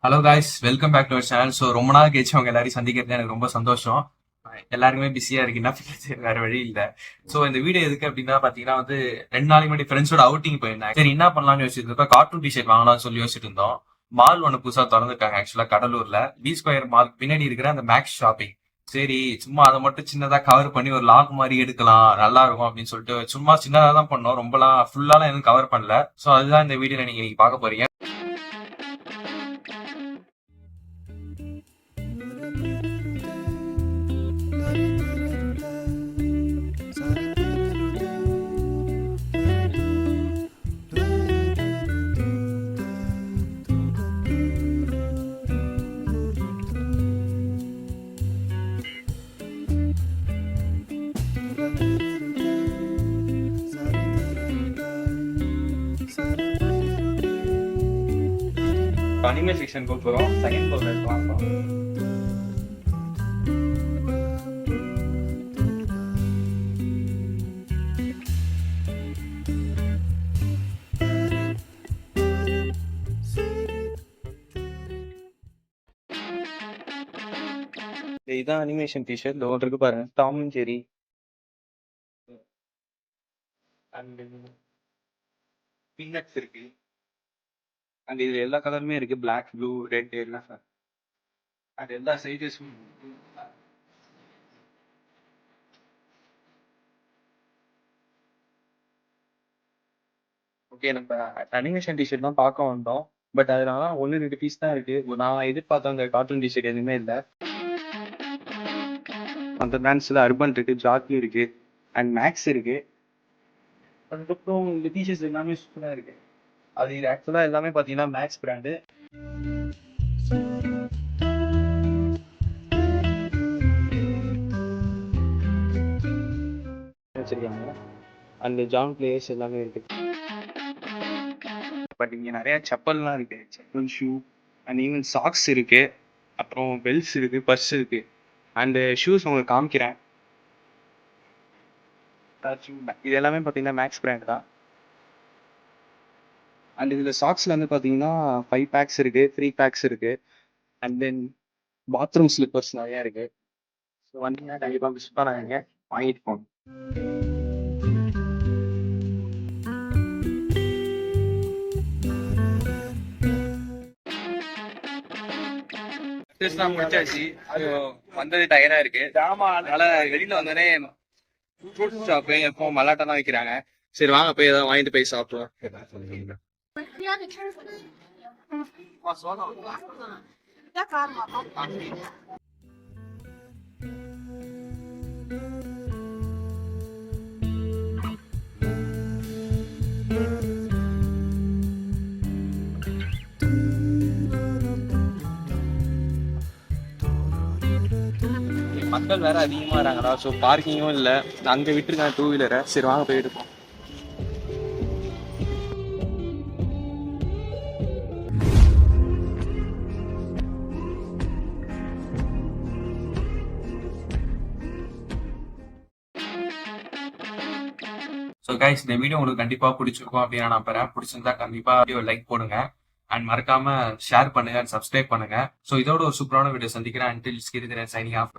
Hello guys, welcome back to our channel. So ரொம்ப நாள் கழிச்சு அவங்க எல்லாரையும் சந்திக்கிறது எனக்கு ரொம்ப சந்தோஷம். எல்லாருக்குமே பிஸியா இருக்கு, என்ன பண்ணுறது, வேற வழி இல்லை. ஸோ இந்த வீடியோ எதுக்கு அப்படின்னா பார்த்தீங்கன்னா 2 நாளைக்கு முன்னாடி ஃப்ரெண்ட்ஸோட அவுட்டிங் போயிருந்தேன். சரி என்ன பண்ணலாம்னு யோசிச்சுட்டு இருந்தோம். கார்ட்டூன் டிஷர்ட் வாங்கலாம்னு சொல்லி யோசிச்சுட்டு இருந்தோம். மால் ஒன்று புதுசாக திறந்துருக்காங்க ஆக்சுவலா கடலூர்ல, பி ஸ்கொயர் மால் பின்னாடி இருக்கிற அந்த மேக்ஸ் ஷாப்பிங். சரி சும்மா அதை மட்டும் சின்னதா கவர் பண்ணி ஒரு லாக் மாதிரி எடுக்கலாம், நல்லா இருக்கும் அப்படின்னு சொல்லிட்டு சும்மா சின்னதா தான் பண்ணோம். ரொம்பலாம் ஃபுல்லாலாம் எதுவும் கவர் பண்ணல. ஸோ அதுதான் இந்த வீடியோல நீங்க இன்னைக்கு பார்க்க போறீங்க. அனிமே செக்ஷன் போகிறோம், செகண்ட் ஃப்ளோர்ல இருக்கலாம். இதான் அனிமேஷன் டிஷர்ட் இருக்கு பாருங்க, Tom and Jerry and peanuts இருக்கு. அண்ட் இது எல்லா கலருமே இருக்கு, பிளாக், ப்ளூ, ரெட் எல்லாம் சார். அது எல்லா சைஸஸும். ஓகே, நம்ம அனிமேஷன் டிஷர்ட் தான் பார்க்க வந்தோம். பட் அதனால 1-2 பீஸ் தான் இருக்கு. நான் எதிர்பார்த்த அந்த கார்ட்டூன் டிஷர்ட் எதுவுமே இல்லை. அந்த பிராண்ட்ஸ்ல அர்பன் இருக்கு, ஜாக்கி இருக்கு, அண்ட் மேக்ஸ் இருக்கு. அதுக்கப்புறம் இந்த டிஷர்ட்ஸ் எல்லாமே சூப்பராக இருக்கு. அது இது ஆக்சுவலா எல்லாமே பார்த்தீங்கன்னா மேக்ஸ் பிராண்டு வச்சிருக்காங்க. அந்த ஜான் பிளேயர்ஸ் எல்லாமே இருக்கு. பட் இங்கே நிறைய செப்பல்லாம் இருக்கு, chappal, shoe and even socks இருக்கு. அப்புறம் பெல்ட்ஸ் இருக்கு, பர்ஸ் இருக்கு. அண்ட் ஷூஸ் உங்களுக்கு காமிக்கிறேன். இது எல்லாமே பார்த்தீங்கன்னா மேக்ஸ் பிராண்ட் தான். அண்ட் இதில் சாக்ஸில் வந்து பார்த்தீங்கன்னா 5 பேக்ஸ் இருக்கு, 3 பேக்ஸ் இருக்கு. அண்ட் தென் பாத்ரூம் ஸ்லிப்பர்ஸ் நிறையா இருக்கு. ஸோ வந்தீங்கன்னா கண்டிப்பாக மிஸ் பண்ணாதீங்க, வாங்கிட்டு போங்க. முடிச்சாச்சு, வந்தது டயர்டா இருக்கு. அதனால வெளியில வந்தோடனே ஃப்ரூட் ஷாப்பு எப்போ மல்லாட்டா தான் வைக்கிறாங்க. சரி வாங்க போய் ஏதாவது வாங்கிட்டு போய் சாப்பிடுவோம். மக்கள் வேற அதிகமா வராங்கடா. ஸோ பார்க்கிங்கும் இல்லை, அங்கே விட்டுருக்காங்க 2 வீலரை. சரி வாங்க போய் எடுப்போம். ஸோ கைஸ், இந்த வீடியோ உங்களுக்கு கண்டிப்பாக பிடிச்சிருக்கும் அப்படின்னு நான் நம்புறேன். பிடிச்சிருந்தா கண்டிப்பாக வீடியோ லைக் போடுங்க அண்ட் மறக்காம ஷேர் பண்ணுங்க அண்ட் சப்ஸ்கிரைப் பண்ணுங்க. ஸோ இதோட ஒரு சூப்பரான வீடியோ சந்திக்கிறேன். Until Sridharan signing of.